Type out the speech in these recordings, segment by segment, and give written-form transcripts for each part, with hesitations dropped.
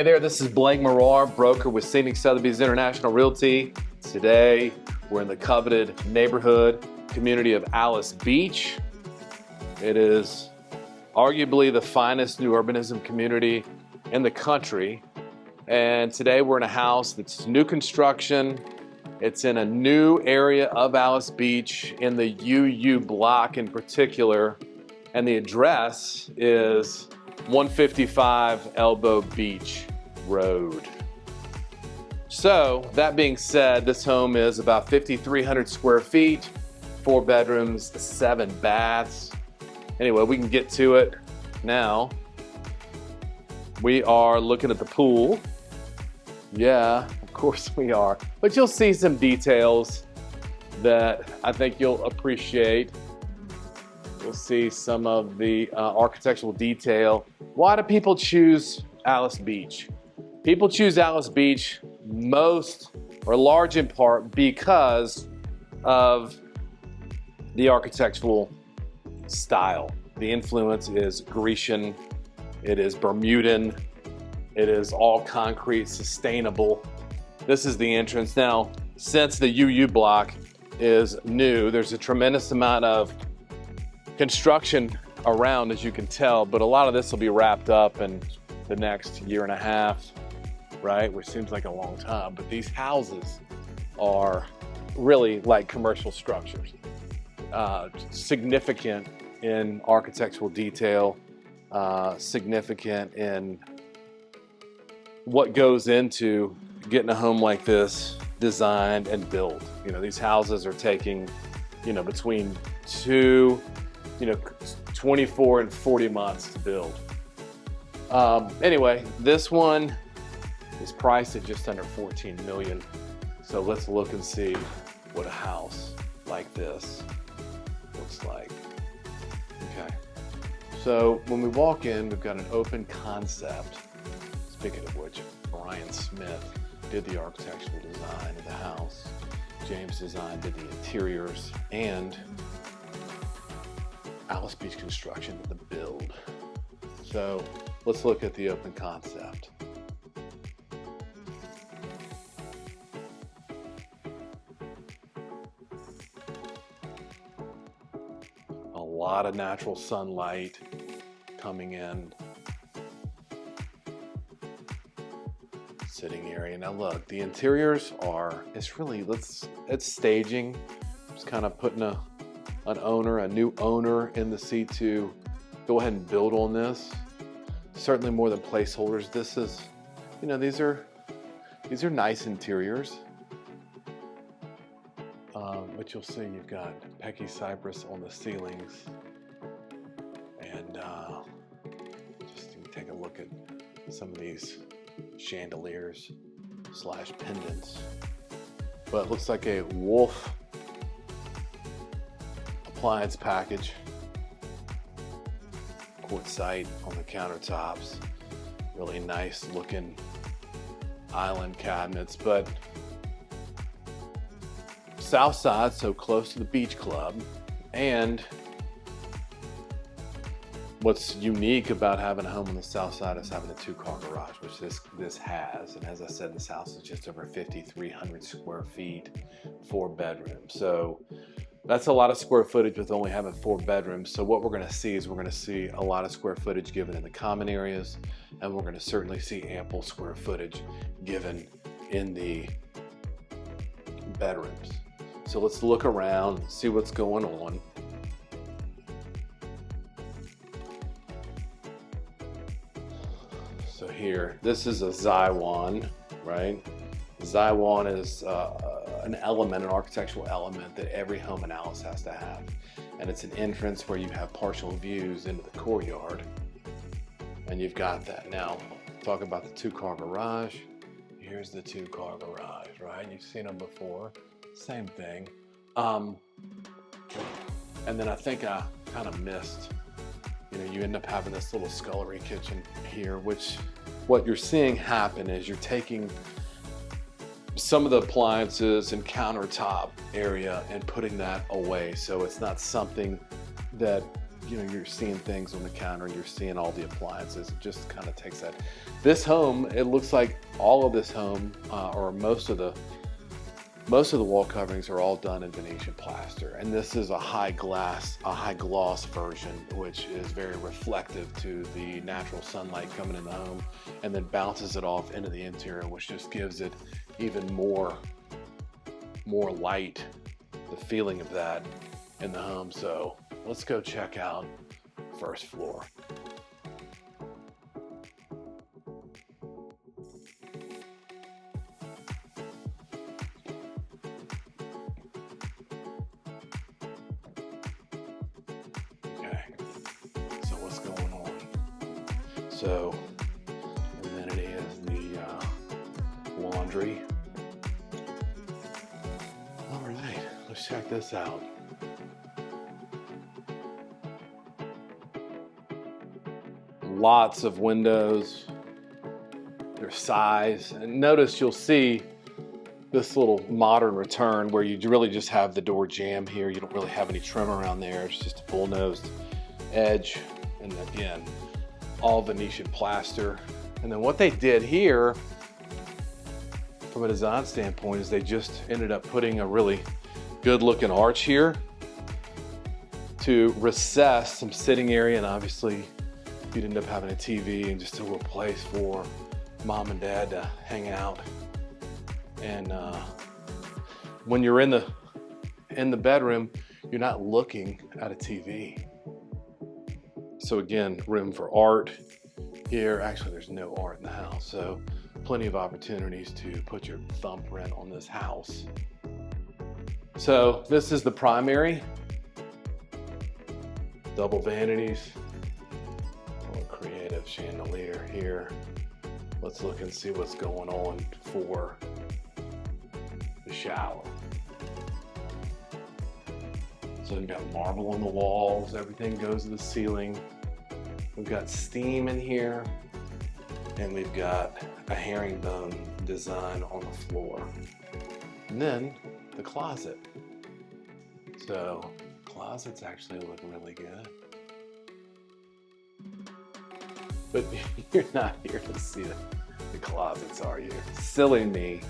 Hey there, this is Blake Morar, broker with Scenic Sotheby's International Realty. Today, we're in the coveted neighborhood community of Alys Beach. It is arguably the finest new urbanism community in the country. And today we're in a house that's new construction. It's in a new area of Alys Beach in the UU block in particular. And the address is 155 Elbow Beach Road. So that being said, this home is about 5,300 square feet, 4 bedrooms, 7 baths. Anyway, we can get to it now. We are looking at the pool. Yeah, of course we are. But you'll see some details that I think you'll appreciate. You'll see some of the architectural detail. Why do people choose Alys Beach? People choose Alys Beach most or large in part because of the architectural style. The influence is Grecian, it is Bermudan, it is all concrete, sustainable. This is the entrance. Now, since the UU block is new, there's a tremendous amount of construction around, as you can tell, but a lot of this will be wrapped up in the next year and a half, right? Which seems like a long time, but these houses are really like commercial structures. Significant in architectural detail, significant in what goes into getting a home like this designed and built. You know, these houses are taking, between 24 and 40 months to build. Anyway, this one is priced at just under 14 million. So let's look and see what a house like this looks like. Okay. So when we walk in, we've got an open concept. Speaking of which, Brian Smith did the architectural design of the house. James Design did the interiors, and Alys Beach Construction did the build. So let's look at the open concept. A lot of natural sunlight coming in. Sitting area. Now look, the interiors are, it's staging. Just kind of putting a new owner in the seat to go ahead and build on this. Certainly more than placeholders. This is, these are nice interiors. But you'll see you've got pecky cypress on the ceilings. And just take a look at some of these chandeliers / pendants. But it looks like a wolf appliance package. Quartzite on the countertops. Really nice looking island cabinets, but south side, so close to the beach club. And what's unique about having a home on the south side is having a 2-car garage, which this has. And as I said, this house is just over 5,300 square feet, 4 bedrooms. So that's a lot of square footage with only having 4 bedrooms. So what we're going to see is we're going to see a lot of square footage given in the common areas, and we're going to certainly see ample square footage given in the bedrooms. So let's look around, see what's going on. So here, this is a Zywan, right? Zywan is an architectural element that every home in Alys has to have. And it's an entrance where you have partial views into the courtyard. And you've got that. Now, talk about the 2-car garage. Here's the 2-car garage, right? You've seen them before. Same thing. And then I think I kind of missed, you end up having this little scullery kitchen here, which what you're seeing happen is you're taking some of the appliances and countertop area and putting that away. So it's not something that you know, you're seeing things on the counter, you're seeing all the appliances. It just kind of takes that. This home, it looks like all of this home, or most of the wall coverings are all done in Venetian plaster. And this is a high gloss version, which is very reflective to the natural sunlight coming in the home, and then bounces it off into the interior, which just gives it even more light, the feeling of that in the home. So let's go check out first floor. Okay, so what's going on? So, and then it is the laundry. All right, let's check this out. Lots of windows, their size, and notice you'll see this little modern return where you really just have the door jamb here. You don't really have any trim around there. It's just a bull-nosed edge, and again, all Venetian plaster. And then what they did here, from a design standpoint, is they just ended up putting a really good-looking arch here to recess some sitting area, and obviously you'd end up having a TV and just a little place for mom and dad to hang out. And when you're in the bedroom, you're not looking at a TV. So again, room for art here. Actually, there's no art in the house, so plenty of opportunities to put your thumbprint on this house. So this is the primary. Double vanities. Creative chandelier here. Let's look and see what's going on for the shower. So we've got marble on the walls, everything goes to the ceiling. We've got steam in here, and we've got a herringbone design on the floor. And then the closet. So closet's actually looking really good. But you're not here to see the closets, are you? Silly me.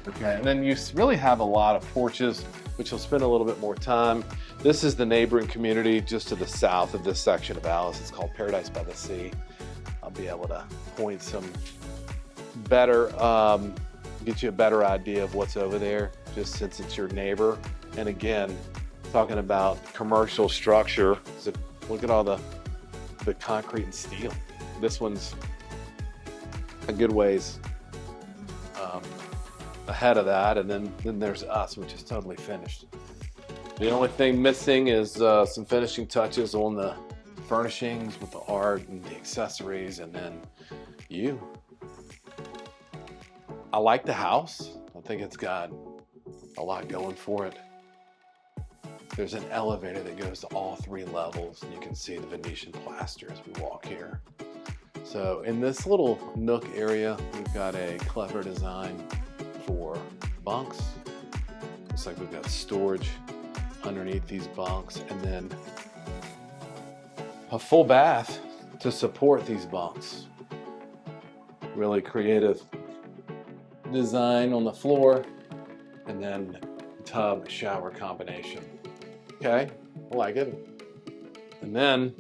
Okay, and then you really have a lot of porches, which you'll spend a little bit more time. This is the neighboring community just to the south of this section of Alys. It's called Paradise by the Sea. I'll be able to point some better, get you a better idea of what's over there, just since it's your neighbor. And again, talking about commercial structure, so look at all the concrete and steel. This one's a good ways ahead of that, and then there's us, which is totally finished. The only thing missing is some finishing touches on the furnishings with the art and the accessories, and then you. I like the house. I think it's got a lot going for it. There's an elevator that goes to all 3 levels, and you can see the Venetian plaster as we walk here. So in this little nook area, we've got a clever design for bunks. Looks like we've got storage underneath these bunks, and then a full bath to support these bunks. Really creative design on the floor, and then tub shower combination. Okay, I like it. And then,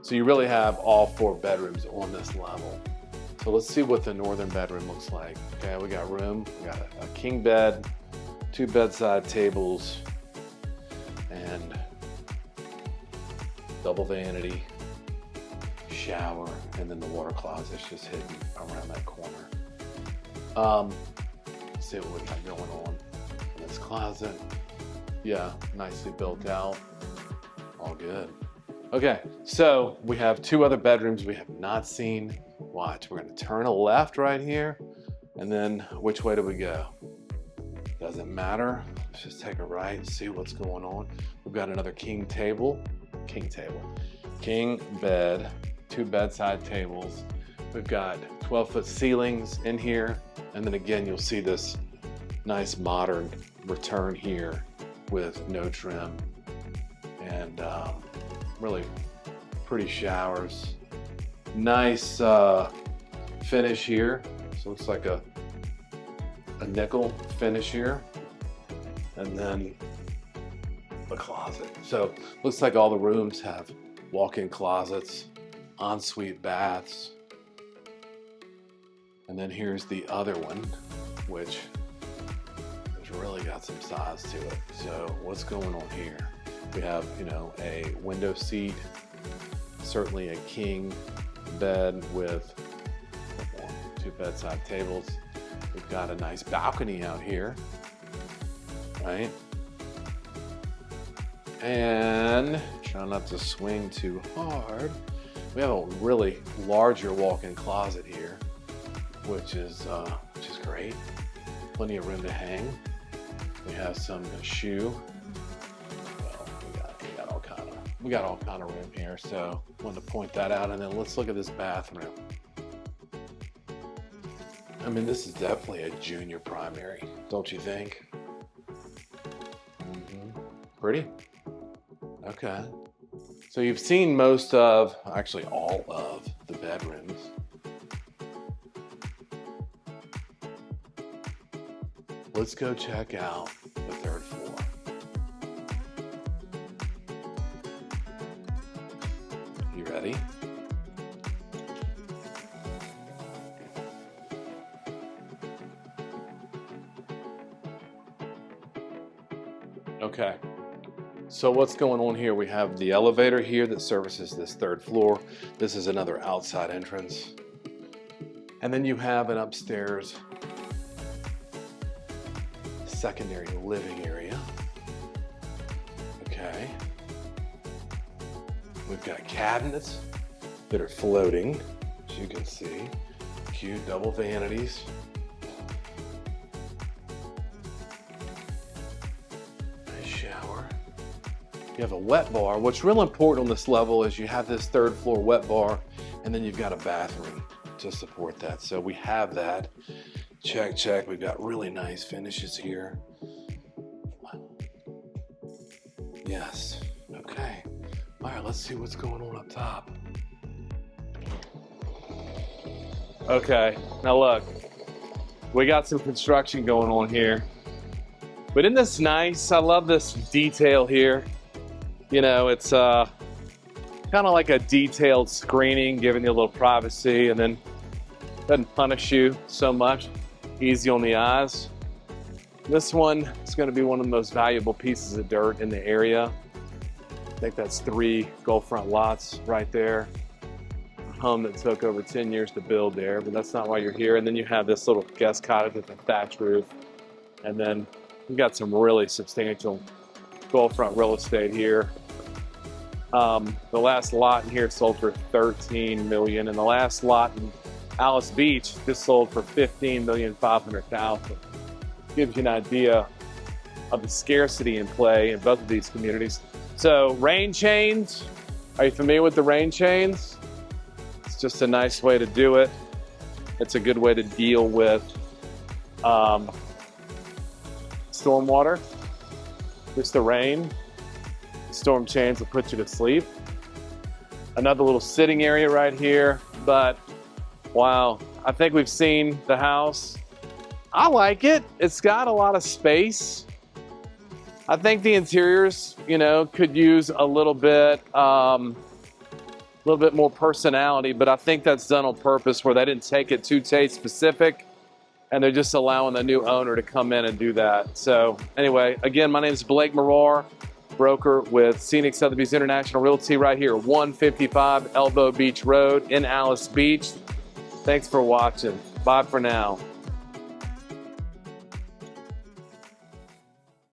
so you really have all 4 bedrooms on this level. So let's see what the northern bedroom looks like. Okay, we got room, we got a king bed, 2 bedside tables, and double vanity, shower, and then the water closet's just hidden around that corner. Let's see what we got going on in this closet. Yeah, nicely built out, all good. Okay, so we have 2 other bedrooms we have not seen. Watch, we're gonna turn a left right here, and then which way do we go? Doesn't matter, let's just take a right and see what's going on. We've got another king bed, 2 bedside tables. We've got 12-foot ceilings in here, and then again, you'll see this nice modern return here with no trim. and really pretty showers. Nice finish here. So it looks like a nickel finish here, and then a closet. So looks like all the rooms have walk-in closets, ensuite baths, and then here's the other one, which has really got some size to it. So what's going on here? We have, you know, a window seat, certainly a king bed with 2 bedside tables. We've got a nice balcony out here, right? And try not to swing too hard. We have a really larger walk-in closet here, which is great. Plenty of room to hang. We have some shoe. Well, we got all kind of room here, so I wanted to point that out. And then let's look at this bathroom. I mean, this is definitely a junior primary, don't you think? Pretty. Okay. So you've seen most of, actually all of, the bedrooms. Let's go check out the 3rd floor. You ready? Okay. So what's going on here? We have the elevator here that services this 3rd floor. This is another outside entrance. And then you have an upstairs secondary living area. Okay. We've got cabinets that are floating, as you can see. Cute double vanities. You have a wet bar. What's real important on this level is you have this 3rd floor wet bar, and then you've got a bathroom to support that. So we have that. Check, check. We've got really nice finishes here. Yes. Okay. All right, let's see what's going on up top. Okay, now look, we got some construction going on here. But isn't this nice? I love this detail here. You know, it's kind of like a detailed screening, giving you a little privacy, and then doesn't punish you so much. Easy on the eyes. This one is going to be one of the most valuable pieces of dirt in the area. I think that's 3 Gulfront lots right there. A home that took over 10 years to build there, but that's not why you're here. And then you have this little guest cottage with a thatch roof. And then you've got some really substantial Gulfront real estate here. The last lot in here sold for $13 million, and the last lot in Alys Beach just sold for $15,500,000. Gives you an idea of the scarcity in play in both of these communities. So rain chains, are you familiar with the rain chains? It's just a nice way to do it. It's a good way to deal with stormwater. Just the rain. Storm chains will put you to sleep. Another little sitting area right here, but wow, I think we've seen the house. I like it. It's got a lot of space. I think the interiors, you know, could use a little bit more personality, but I think that's done on purpose where they didn't take it too taste specific, and they're just allowing the new owner to come in and do that. So anyway, again, my name is Blake Morar, broker with Scenic Sotheby's International Realty right here, 155 Elbow Beach Road in Alys Beach. Thanks for watching. Bye for now.